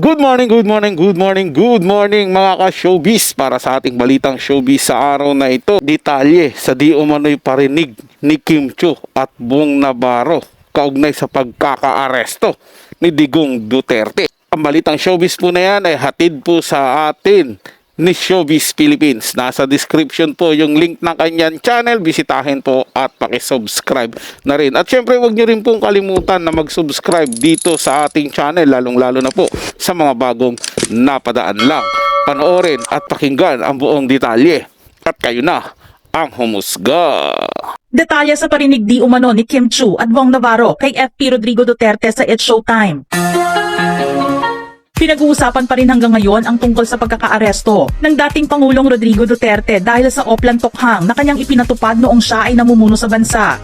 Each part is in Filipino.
Good morning, good morning, good morning, good morning mga ka-showbiz. Para sa ating balitang showbiz sa araw na ito, detalye sa di umano'y parinig ni Kim Chiu at Bong Navarro kaugnay sa pagkakaaresto ni Digong Duterte. Ang balitang showbiz po na yan ay hatid po sa atin ni Showbiz Philippines. Nasa description po yung link ng kanyang channel. Bisitahin po at pakisubscribe na rin. At syempre huwag nyo rin pong kalimutan na mag-subscribe dito sa ating channel, lalong-lalo na po sa mga bagong napadaan lang. Panoorin at pakinggan ang buong detalye. At kayo na ang humusga. Detalye sa parinig di umano ni Kim Chiu at Bong Navarro kay FP Rodrigo Duterte sa It's Showtime. Pinag-uusapan pa rin hanggang ngayon ang tungkol sa pagkakaaresto ng dating Pangulong Rodrigo Duterte dahil sa Oplan Tokhang na kanyang ipinatupad noong siya ay namumuno sa bansa.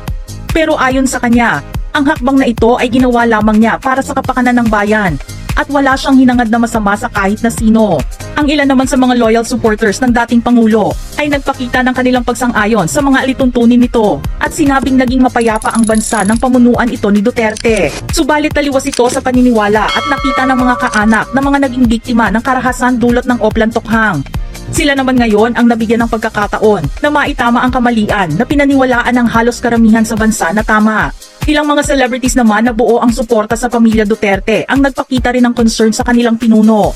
Pero ayon sa kanya, ang hakbang na ito ay ginawa lamang niya para sa kapakanan ng bayan at wala siyang hinangad na masama sa kahit na sino. Ang ilan naman sa mga loyal supporters ng dating Pangulo ay nagpakita ng kanilang pagsang-ayon sa mga alituntunin nito at sinabing naging mapayapa ang bansa ng pamunuan ito ni Duterte. Subalit taliwas ito sa paniniwala at nakita ng mga kaanak na mga naging biktima ng karahasan dulot ng Oplan Tokhang. Sila naman ngayon ang nabigyan ng pagkakataon na maitama ang kamalian na pinaniwalaan ng halos karamihan sa bansa na tama. Ilang mga celebrities naman na buo ang suporta sa pamilya Duterte ang nagpakita rin ng concern sa kanilang pinuno.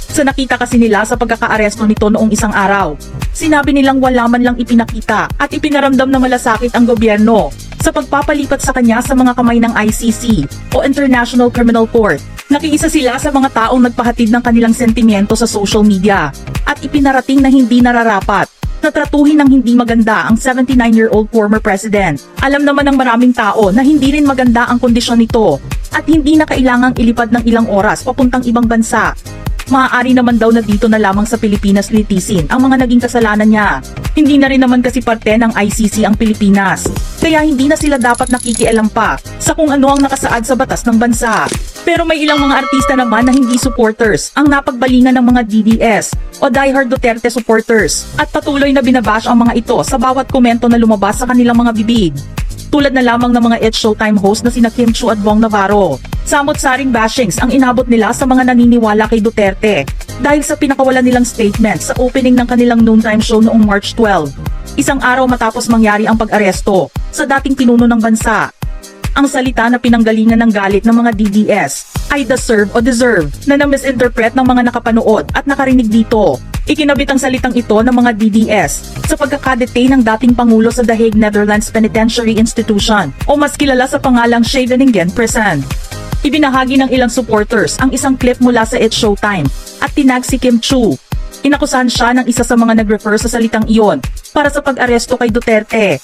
Sa nakita kasi nila sa pagkakaaresto nito noong isang araw, sinabi nilang wala man lang ipinakita at ipinaramdam na malasakit ang gobyerno sa pagpapalipat sa kanya sa mga kamay ng ICC o International Criminal Court. Nakiisa sila sa mga taong nagpahatid ng kanilang sentimiento sa social media at ipinarating na hindi nararapat na tratuhin ng hindi maganda ang 79-year-old former president. Alam naman ng maraming tao na hindi rin maganda ang kondisyon nito at hindi na kailangang ilipad ng ilang oras papuntang ibang bansa. Maaari naman daw na dito na lamang sa Pilipinas litisin ang mga naging kasalanan niya. Hindi na rin naman kasi parte ng ICC ang Pilipinas. Kaya hindi na sila dapat nakikialam pa sa kung ano ang nakasaad sa batas ng bansa. Pero may ilang mga artista naman na hindi supporters ang napagbalingan ng mga DDS o diehard Duterte supporters at patuloy na binabash ang mga ito sa bawat komento na lumabas sa kanilang mga bibig. Tulad na lamang ng mga It's Showtime host na sina Kim Chiu at Bong Navarro. Samot-saring bashings ang inabot nila sa mga naniniwala kay Duterte dahil sa pinakawalan nilang statement sa opening ng kanilang noontime show noong March 12. Isang araw matapos mangyari ang pag-aresto sa dating pinuno ng bansa. Ang salita na pinanggalingan ng galit ng mga DDS ay deserve o deserve na na-misinterpret ng mga nakapanood at nakarinig dito. Ikinabit ang salitang ito ng mga DDS sa pagkakadetain ng dating Pangulo sa The Hague, Netherlands Penitentiary Institution o mas kilala sa pangalang Scheveningen Prison. Ibinahagi ng ilang supporters ang isang clip mula sa It's Showtime at tinag si Kim Chiu. Inakusahan siya ng isa sa mga nag-refer sa salitang iyon para sa pag-aresto kay Duterte.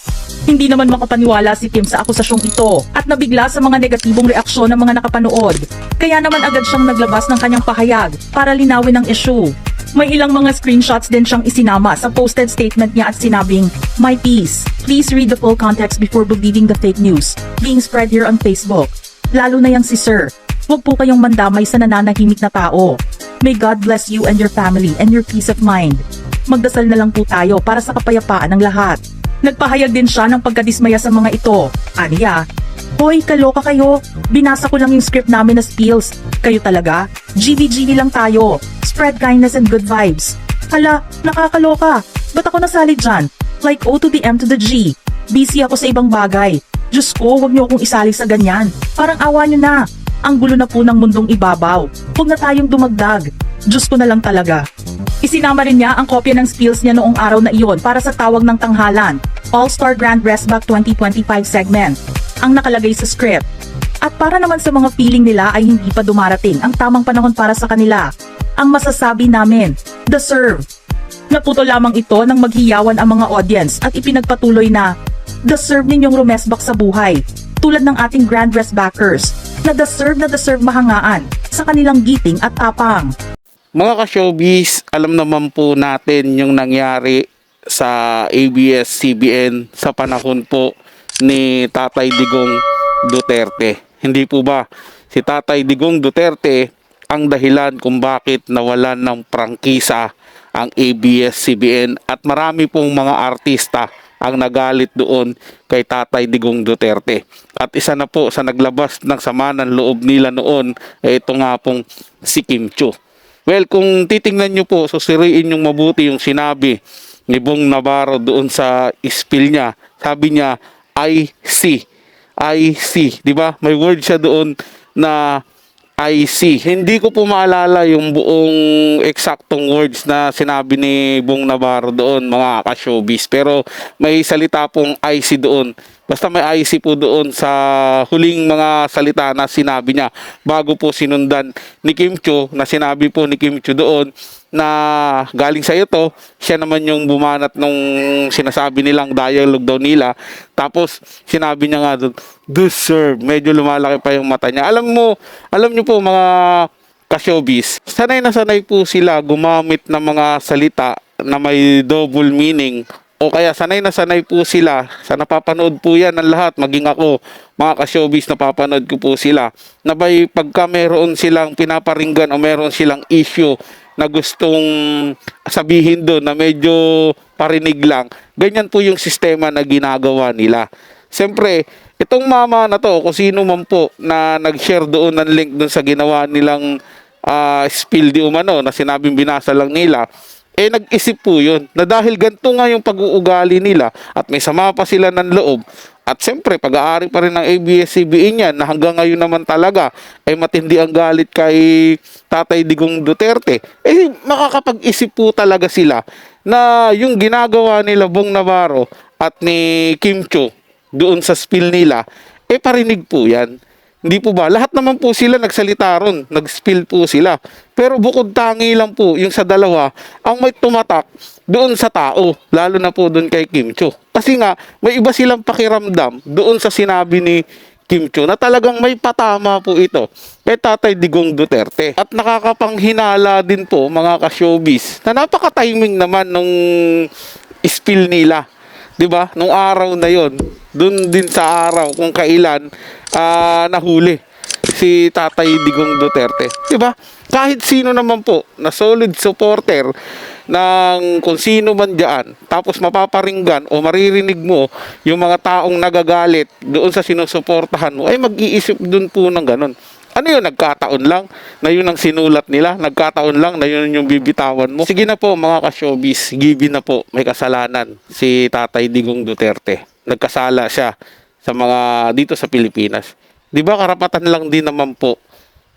Hindi naman makapaniwala si Kim sa akusasyong ito at nabigla sa mga negatibong reaksyon ng mga nakapanood. Kaya naman agad siyang naglabas ng kanyang pahayag para linawin ang issue. May ilang mga screenshots din siyang isinama sa posted statement niya at sinabing, "My piece, please read the full context before believing the fake news being spread here on Facebook. Lalo na yang si Sir. Huwag po kayong mandamay sa nananahimik na tao. May God bless you and your family and your peace of mind. Magdasal na lang po tayo para sa kapayapaan ng lahat." Nagpahayag din siya ng pagkadismaya sa mga ito. Aniya, "Hoy, kaloka kayo. Binasa ko lang yung script namin na spills. Kayo talaga? GVGV lang tayo. Spread kindness and good vibes. Hala, nakakaloka. Ba't ako nasali dyan? Like O to the M to the G. Busy ako sa ibang bagay. Diyos ko, huwag niyo akong isali sa ganyan. Parang awa niyo na. Ang gulo na po ng mundong ibabaw. Huwag na tayong dumagdag. Diyos ko na lang talaga." Isinama rin niya ang kopya ng spills niya noong araw na iyon para sa tawag ng tanghalan, All-Star Grand Resback 2025 segment, ang nakalagay sa script. At para naman sa mga feeling nila ay hindi pa dumarating ang tamang panahon para sa kanila, ang masasabi namin, deserve. Naputo lamang ito nang maghiyawan ang mga audience at ipinagpatuloy na, deserve ninyong rumesbak sa buhay, tulad ng ating Grand Resbackers, na deserve mahangaan sa kanilang giting at tapang. Mga ka-showbiz, alam naman po natin yung nangyari sa ABS-CBN sa panahon po ni Tatay Digong Duterte. Hindi po ba si Tatay Digong Duterte ang dahilan kung bakit nawalan ng prangkisa ang ABS-CBN at marami pong mga artista ang nagalit doon kay Tatay Digong Duterte. At isa na po sa naglabas ng sama ng loob nila noon ay ito nga pong si Kim Chiu. Well, kung titingnan nyo po, susuriin yung mabuti yung sinabi ni Bong Navarro doon sa spiel niya. Sabi niya, I see. I see. Diba? May word siya doon na I see. Hindi ko po maalala yung buong eksaktong words na sinabi ni Bong Navarro doon, mga ka-showbiz. Pero may salita pong I see doon. Basta may I see po doon sa huling mga salita na sinabi niya bago po sinundan ni Kim Chiu, na sinabi po ni Kim Chiu doon na galing sa ito, siya naman yung bumanat nung sinasabi nilang dialogue daw nila. Tapos sinabi niya nga doon, deserve. Medyo lumalaki pa yung mata niya. Alam niyo po mga ka-showbiz, sanay na sanay po sila gumamit ng mga salita na may double meaning. O kaya sanay na sanay po sila, sa napapanood po yan ng lahat, maging ako, mga ka-showbiz, napapanood ko po sila, na by pagka meron silang pinaparinggan o meron silang issue na gustong sabihin doon na medyo parinig lang, ganyan po yung sistema na ginagawa nila. Siyempre, itong mama na to, kung sino man po na nag-share doon ng link doon sa ginawa nilang spill di umano, na sinabing binasa lang nila, nag-isip po yun na dahil ganito nga yung pag-uugali nila at may sama pa sila ng loob, at siyempre pag-aari pa rin ng ABS-CBN yan na hanggang ngayon naman talaga ay matindi ang galit kay Tatay Digong Duterte, makakapag-isip po talaga sila na yung ginagawa nila Bong Navarro at ni Kim Chiu doon sa spill nila, parinig po yan. Hindi po ba? Lahat naman po sila nagsalita ron, nag-spill po sila. Pero bukod tangi lang po yung sa dalawa ang may tumatak doon sa tao, lalo na po doon kay Kim Chiu. Kasi nga, may iba silang pakiramdam doon sa sinabi ni Kim Chiu na talagang may patama po ito kay Tatay Digong Duterte. At nakakapanghinala din po mga ka-showbiz na napaka-timing naman nung spill nila. 'Di ba? Nung araw na 'yon, doon din sa araw kung kailan nahuli si Tatay Digong Duterte. 'Di ba? Kahit sino naman po na solid supporter ng kung sino man diyan, tapos mapaparinggan o maririnig mo yung mga taong nagagalit doon sa sinusuportahan mo, ay mag-iisip doon po ng ganun. Ano yun, nagkataon lang na yun ang sinulat nila, nagkataon lang na yun yung bibitawan mo. Sige na po mga ka-showbiz, given na po, may kasalanan si Tatay Digong Duterte. Nagkasala siya sa mga dito sa Pilipinas. Di ba karapatan lang din naman po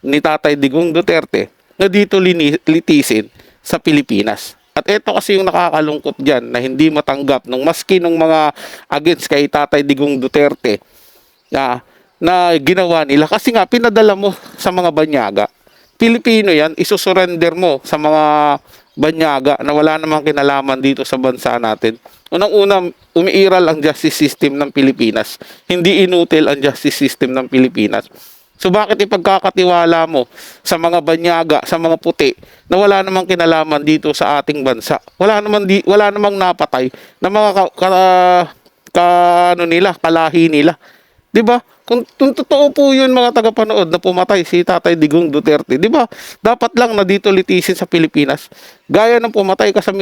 ni Tatay Digong Duterte na dito litisin sa Pilipinas. At ito kasi yung nakakalungkot dyan na hindi matanggap ng maski ng mga against kay Tatay Digong Duterte na ginawa nila, kasi nga pinadala mo sa mga banyaga. Pilipino yan, isusurrender mo sa mga banyaga na wala namang kinalaman dito sa bansa natin. Unang-una, umiiral ang justice system ng Pilipinas. Hindi inutil ang justice system ng Pilipinas. So bakit ipagkakatiwala mo sa mga banyaga, sa mga puti na wala namang kinalaman dito sa ating bansa? Wala namang napatay na mga kalahi nila. 'Di ba? Kung totoo po 'yun mga tagapanood na pumatay si Tatay Digong Duterte, 'di ba? Dapat lang na dito litisin sa Pilipinas. Gaya ng pumatay ka sa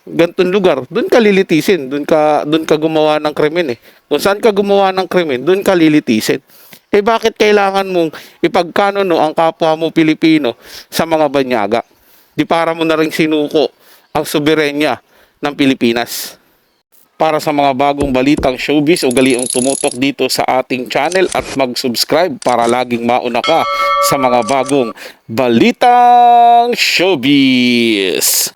gantong lugar, doon ka lilitisin, doon ka gumawa ng krimen . Kung saan ka gumawa ng krimen, doon ka lilitisin. Bakit kailangan mong ipagkanono ang kapwa mo Pilipino sa mga banyaga? Di para mo na ring sinuko ang soberenya ng Pilipinas. Para sa mga bagong balitang showbiz, ugaliing tumutok dito sa ating channel at mag-subscribe para laging mauna ka sa mga bagong balitang showbiz.